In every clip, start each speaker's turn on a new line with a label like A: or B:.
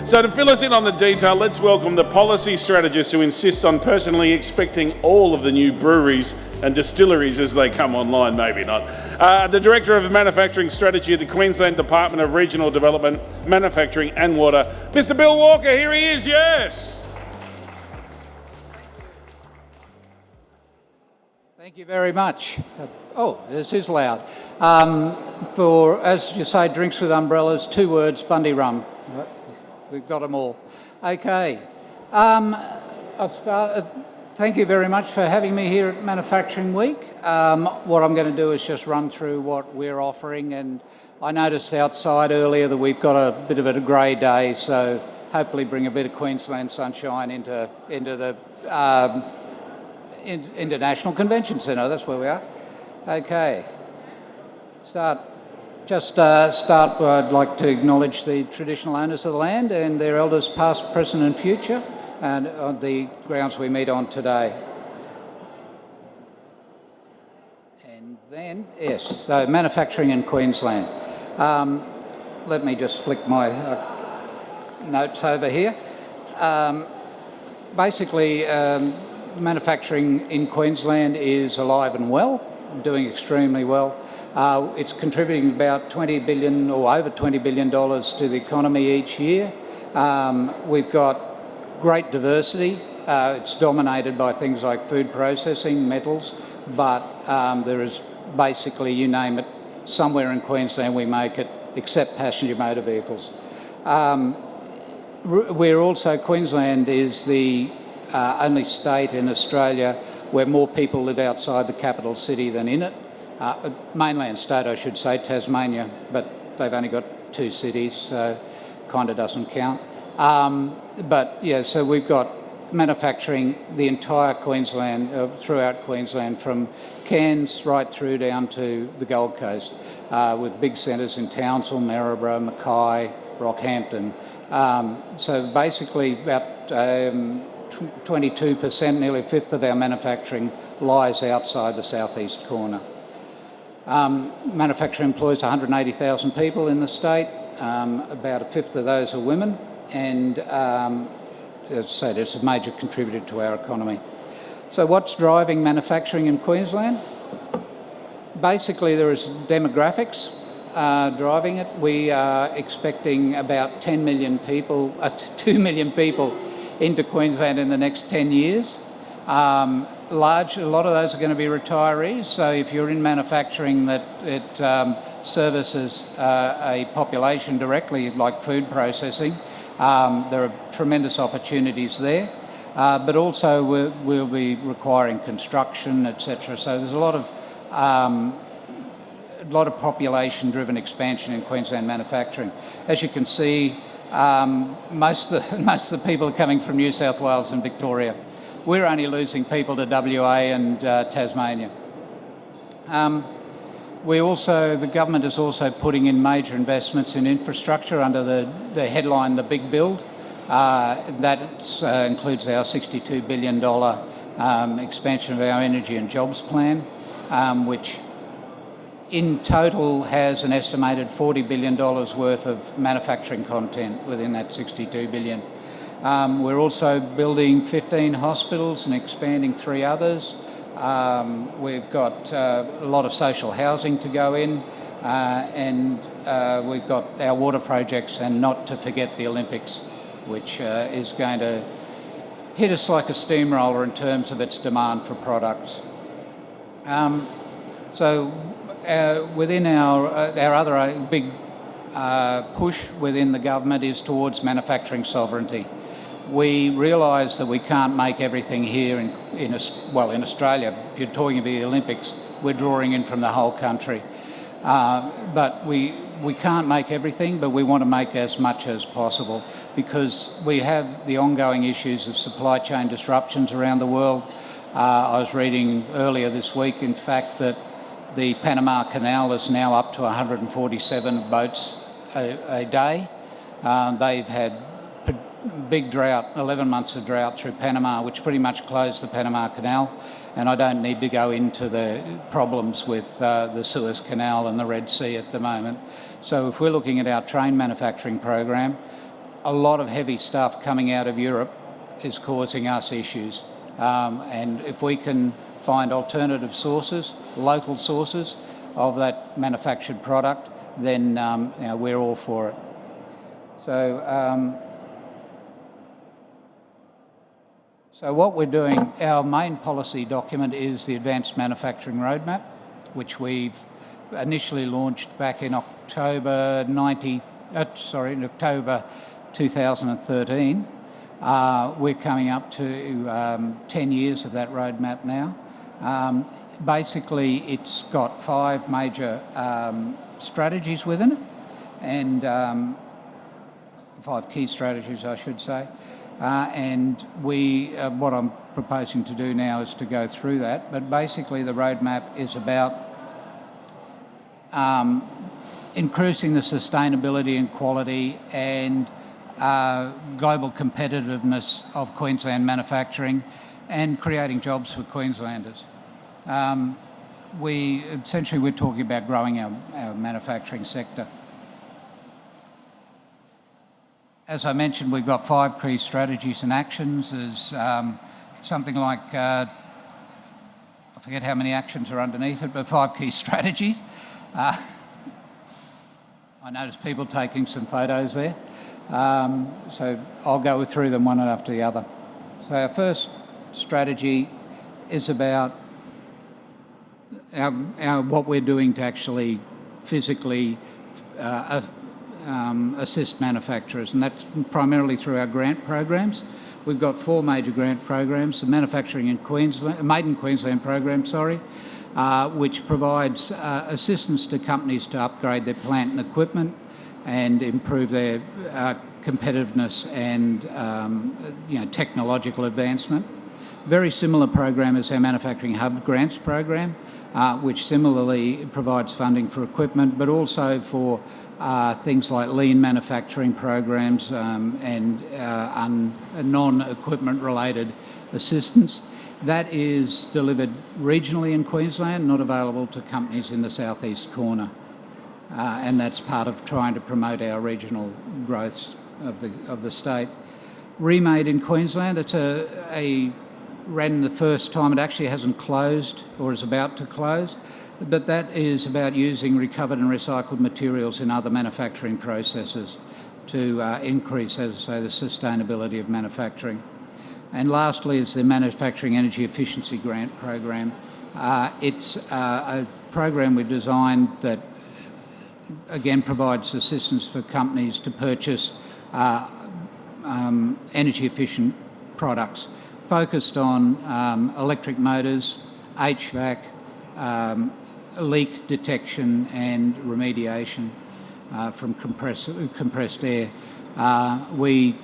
A: So to fill us in on the detail, let's welcome the policy strategist who insists on personally inspecting all of the new breweries and distilleries as they come online, maybe not. The Director of Manufacturing Strategy at the Queensland Department of Regional Development, Manufacturing and Water, Mr. Bill Walker. Here he is, yes.
B: Thank you very much. This is loud. As you say, drinks with umbrellas, 2 words, Bundy rum. We've got them all. Okay. I'll start. Thank you very much for having me here at Manufacturing Week. What I'm going to do is just run through what we're offering, and I noticed outside earlier that we've got a bit of a grey day, so hopefully bring a bit of Queensland sunshine into the International Convention Centre. That's where we are. Okay. I'd like to acknowledge the traditional owners of the land and their elders past, present and future, and on the grounds we meet on today. And then, yes, so manufacturing in Queensland. Let me just flick my notes over here. Basically, manufacturing in Queensland is alive and well, doing extremely well. It's contributing about $20 billion or over $20 billion to the economy each year. We've got great diversity. It's dominated by things like food processing, metals, but there is basically, you name it, somewhere in Queensland we make it, except passenger motor vehicles. Queensland is the only state in Australia where more people live outside the capital city than in it. Mainland state, I should say, Tasmania, but they've only got 2 cities, so kind of doesn't count. So we've got manufacturing the entire Queensland, throughout Queensland, from Cairns right through down to the Gold Coast, with big centres in Townsville, Maryborough, Mackay, Rockhampton. So basically about 22%, nearly a fifth of our manufacturing lies outside the southeast corner. Manufacturing employs 180,000 people in the state. About a fifth of those are women, and as I said, it's a major contributor to our economy. So what's driving manufacturing in Queensland? Basically, there is demographics driving it. We are expecting about 2 million people into Queensland in the next 10 years. A lot of those are going to be retirees, so if you're in manufacturing that it services a population directly, like food processing, there are tremendous opportunities there, but also we'll be requiring construction, etc. So there's a lot of population-driven expansion in Queensland manufacturing. As you can see, most of the people are coming from New South Wales and Victoria. We're only losing people to WA and Tasmania. The government is also putting in major investments in infrastructure under the headline, The Big Build. That includes our $62 billion expansion of our energy and jobs plan, which in total has an estimated $40 billion worth of manufacturing content within that $62 billion. We're also building 15 hospitals and expanding 3 others. We've got a lot of social housing to go in, and we've got our water projects, and not to forget the Olympics, which is going to hit us like a steamroller in terms of its demand for products. Within our other big push within the government is towards manufacturing sovereignty. We realise that we can't make everything here in Australia. If you're talking about the Olympics, we're drawing in from the whole country. But we can't make everything, but we want to make as much as possible, because we have the ongoing issues of supply chain disruptions around the world. I was reading earlier this week, in fact, that the Panama Canal is now up to 147 boats a day. They've had big drought, 11 months of drought through Panama, which pretty much closed the Panama Canal. And I don't need to go into the problems with the Suez Canal and the Red Sea at the moment. So if we're looking at our train manufacturing program, a lot of heavy stuff coming out of Europe is causing us issues. And if we can find alternative sources, local sources of that manufactured product, then we're all for it. So what we're doing, our main policy document is the Advanced Manufacturing Roadmap, which we've initially launched back in October 2013. We're coming up to 10 years of that roadmap now. Basically, it's got 5 major strategies within it, and 5 key strategies, I should say. And what I'm proposing to do now is to go through that. But basically, the roadmap is about increasing the sustainability and quality and global competitiveness of Queensland manufacturing and creating jobs for Queenslanders. We're talking about growing our manufacturing sector. As I mentioned, we've got 5 key strategies and actions. There's something like, I forget how many actions are underneath it, but 5 key strategies. I noticed people taking some photos there. So I'll go through them one after the other. So our first strategy is about what we're doing to actually physically assist manufacturers, and that's primarily through our grant programs. We've got 4 major grant programs: the Manufacturing in Queensland, Made in Queensland program, which provides assistance to companies to upgrade their plant and equipment and improve their competitiveness and technological advancement. Very similar program is our Manufacturing Hub Grants program, which similarly provides funding for equipment, but also for things like lean manufacturing programs and non-equipment related assistance. That is delivered regionally in Queensland, not available to companies in the southeast corner. And that's part of trying to promote our regional growth of the state. Remade in Queensland, it's ran the first time. It actually hasn't closed or is about to close, but that is about using recovered and recycled materials in other manufacturing processes to increase, as I say, the sustainability of manufacturing. And lastly is the Manufacturing Energy Efficiency Grant program. It's a program we've designed that again provides assistance for companies to purchase energy efficient products focused on electric motors, HVAC, leak detection and remediation from compressed air. We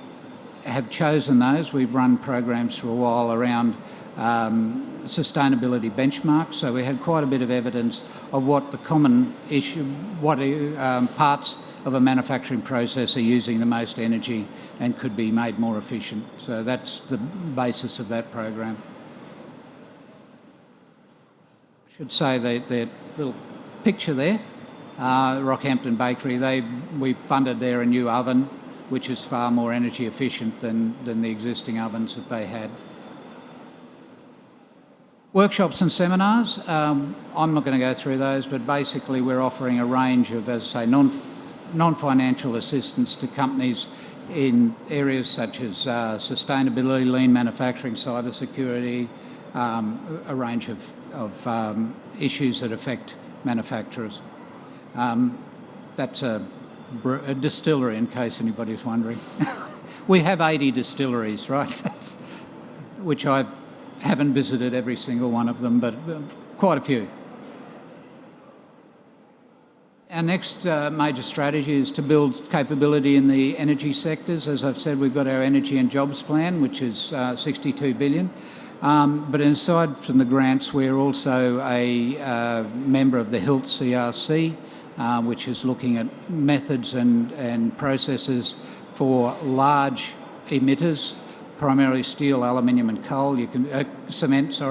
B: have chosen those. We've run programs for a while around sustainability benchmarks, so we had quite a bit of evidence of what the common issue, parts of a manufacturing process are using the most energy and could be made more efficient. So that's the basis of that program. I should say that little picture there, Rockhampton Bakery, we funded there a new oven, which is far more energy efficient than the existing ovens that they had. Workshops and seminars, I'm not going to go through those, but basically we're offering a range of, as I say, non-financial assistance to companies in areas such as sustainability, lean manufacturing, cybersecurity, a range of issues that affect manufacturers. That's a distillery, in case anybody's wondering. We have 80 distilleries, right? Which I haven't visited every single one of them, but quite a few. Our next major strategy is to build capability in the energy sectors. As I've said, we've got our Energy and Jobs Plan, which is 62 billion. But aside from the grants, we're also a member of the HILT CRC, which is looking at methods and processes for large emitters, primarily steel, aluminium and coal. Cement.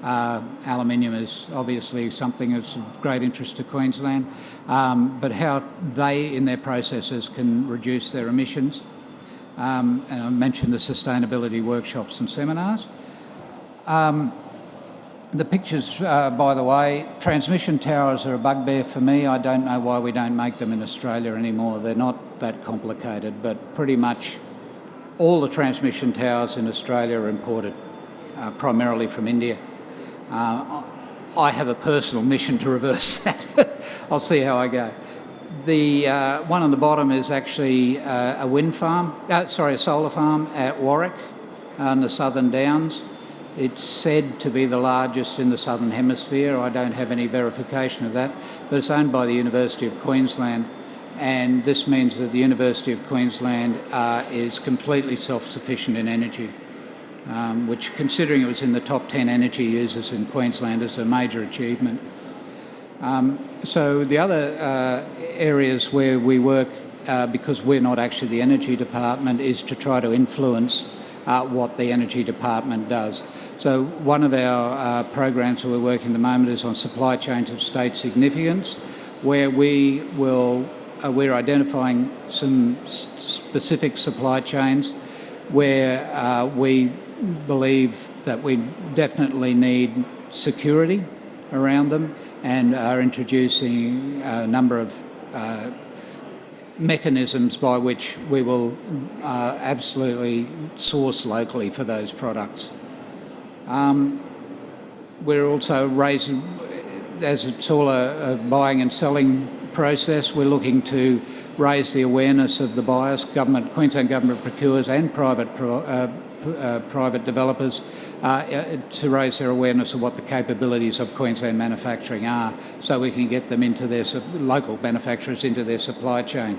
B: Aluminium is obviously something that's of great interest to Queensland, but how they in their processes can reduce their emissions. and I mentioned the sustainability workshops and seminars. The pictures, by the way, transmission towers are a bugbear for me. I don't know why we don't make them in Australia anymore. They're not that complicated, but pretty much all the transmission towers in Australia are imported, primarily from India. I have a personal mission to reverse that, but I'll see how I go. The one on the bottom is actually a solar farm at Warwick on the Southern Downs. It's said to be the largest in the Southern Hemisphere. I don't have any verification of that, but it's owned by the University of Queensland, and this means that the University of Queensland is completely self-sufficient in energy, which, considering it was in the top 10 energy users in Queensland, is a major achievement. So the other areas where we work, because we're not actually the energy department, is to try to influence what the energy department does. So one of our programs that we're working at the moment is on supply chains of state significance, where we're identifying some specific supply chains where we believe that we definitely need security around them, and are introducing a number of mechanisms by which we will absolutely source locally for those products. We're also raising, as it's all a buying and selling process, we're looking to raise the awareness of the buyers. Queensland Government procures, and private developers, to raise their awareness of what the capabilities of Queensland manufacturing are, so we can get them into their local manufacturers into their supply chain.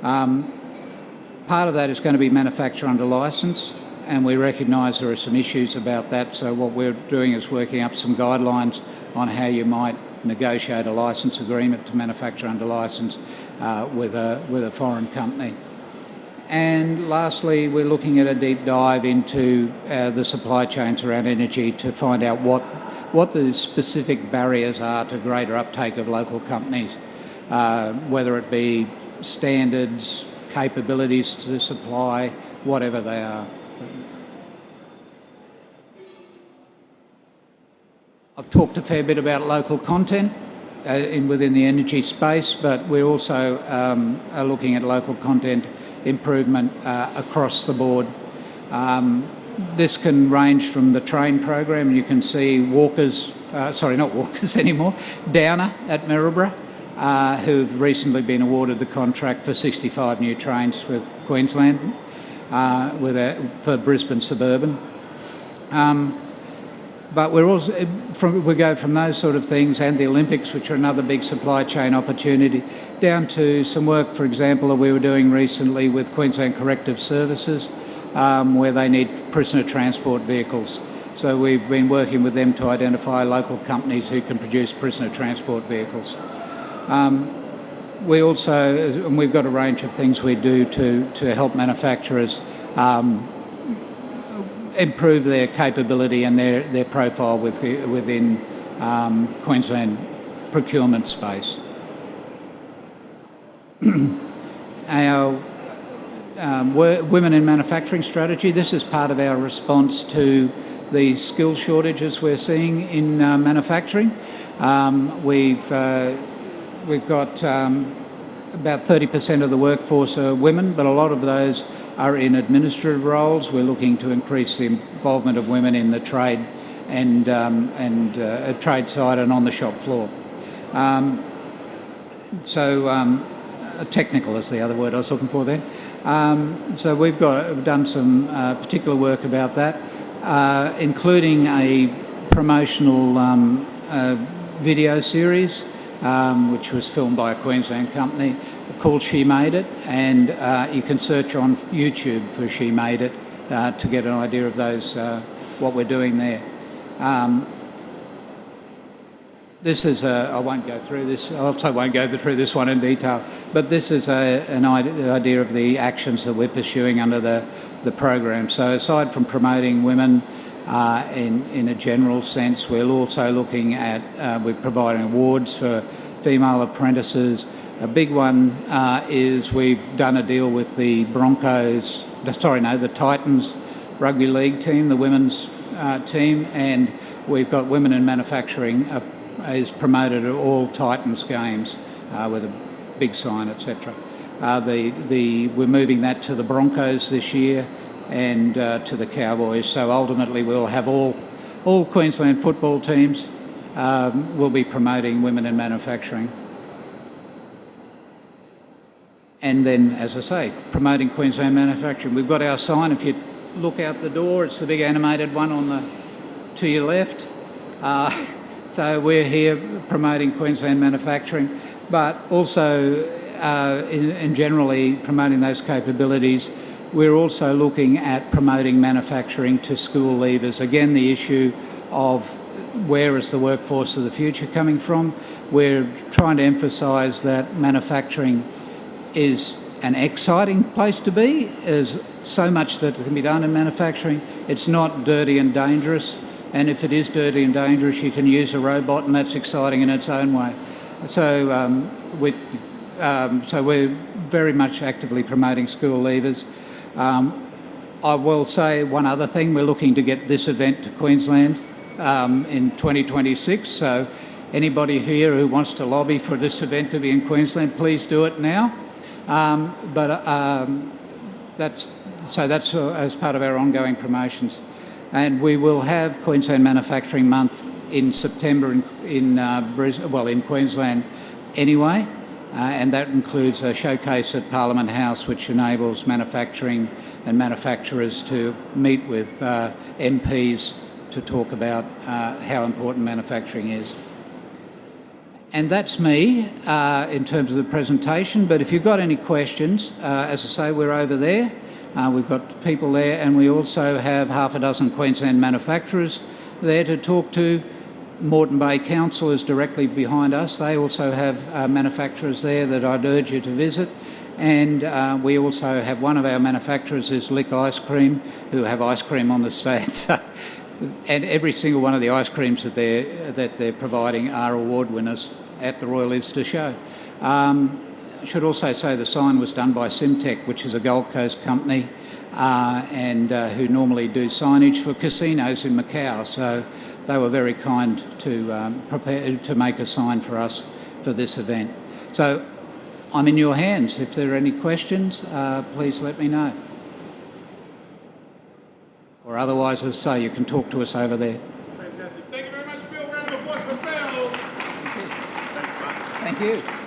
B: Part of that is going to be manufacture under licence, and we recognise there are some issues about that, so what we're doing is working up some guidelines on how you might negotiate a licence agreement to manufacture under licence with a foreign company. And lastly, we're looking at a deep dive into the supply chains around energy to find out what the specific barriers are to greater uptake of local companies, whether it be standards, capabilities to supply, whatever they are. I've talked a fair bit about local content within the energy space, but we also are looking at local content improvement across the board. This can range from the train program. You can see not Walkers anymore, Downer at Maryborough, who've recently been awarded the contract for 65 new trains with Queensland for Brisbane Suburban. But we go from those sort of things and the Olympics, which are another big supply chain opportunity, down to some work, for example, that we were doing recently with Queensland Corrective Services, where they need prisoner transport vehicles. So we've been working with them to identify local companies who can produce prisoner transport vehicles. We've got a range of things we do to help manufacturers improve their capability and their profile within Queensland procurement space. Our Women in Manufacturing strategy, this is part of our response to the skill shortages we're seeing in manufacturing. We've got about 30% of the workforce are women, but a lot of those are in administrative roles. We're looking to increase the involvement of women in the trade and trade side and on the shop floor. Technical is the other word I was looking for then. So we've done some particular work about that, including a promotional video series, which was filmed by a Queensland company called She Made It, and you can search on YouTube for She Made It to get an idea of what we're doing there. This is I won't go through this. I also won't go through this one in detail, but this is an idea of the actions that we're pursuing under the program. So aside from promoting women in a general sense, we're also looking at we're providing awards for female apprentices, A big one is we've done a deal with the the Titans rugby league team, the women's team, and we've got Women in Manufacturing is promoted at all Titans games with a big sign, etc. We're moving that to the Broncos this year and to the Cowboys. So ultimately we'll have all Queensland football teams will be promoting Women in Manufacturing. And then, as I say, promoting Queensland manufacturing. We've got our sign. If you look out the door, it's the big animated one to your left. So we're here promoting Queensland manufacturing, but also in generally promoting those capabilities. We're also looking at promoting manufacturing to school leavers. Again, the issue of where is the workforce of the future coming from? We're trying to emphasise that manufacturing is an exciting place to be. There's so much that can be done in manufacturing. It's not dirty and dangerous, and if it is dirty and dangerous, you can use a robot, and that's exciting in its own way. So we're very much actively promoting school leavers. I will say one other thing. We're looking to get this event to Queensland in 2026. So anybody here who wants to lobby for this event to be in Queensland, please do it now. That's as part of our ongoing promotions. And we will have Queensland Manufacturing Month in September in Queensland anyway, and that includes a showcase at Parliament House which enables manufacturing and manufacturers to meet with MPs to talk about how important manufacturing is. And that's me in terms of the presentation, but if you've got any questions, as I say, we're over there. We've got people there, and we also have half a dozen Queensland manufacturers there to talk to. Moreton Bay Council is directly behind us. They also have manufacturers there that I'd urge you to visit. And we also have one of our manufacturers is Lick Ice Cream, who have ice cream on the stand. And every single one of the ice creams that they're providing are award winners at the Royal Easter Show. I should also say the sign was done by Simtech, which is a Gold Coast company, and who normally do signage for casinos in Macau. So they were very kind to prepare to make a sign for us for this event. So I'm in your hands. If there are any questions, please let me know. Or otherwise, as I say, you can talk to us over there.
A: Fantastic. Thank you very much, Bill. Round of applause for Bill.
B: Thank you.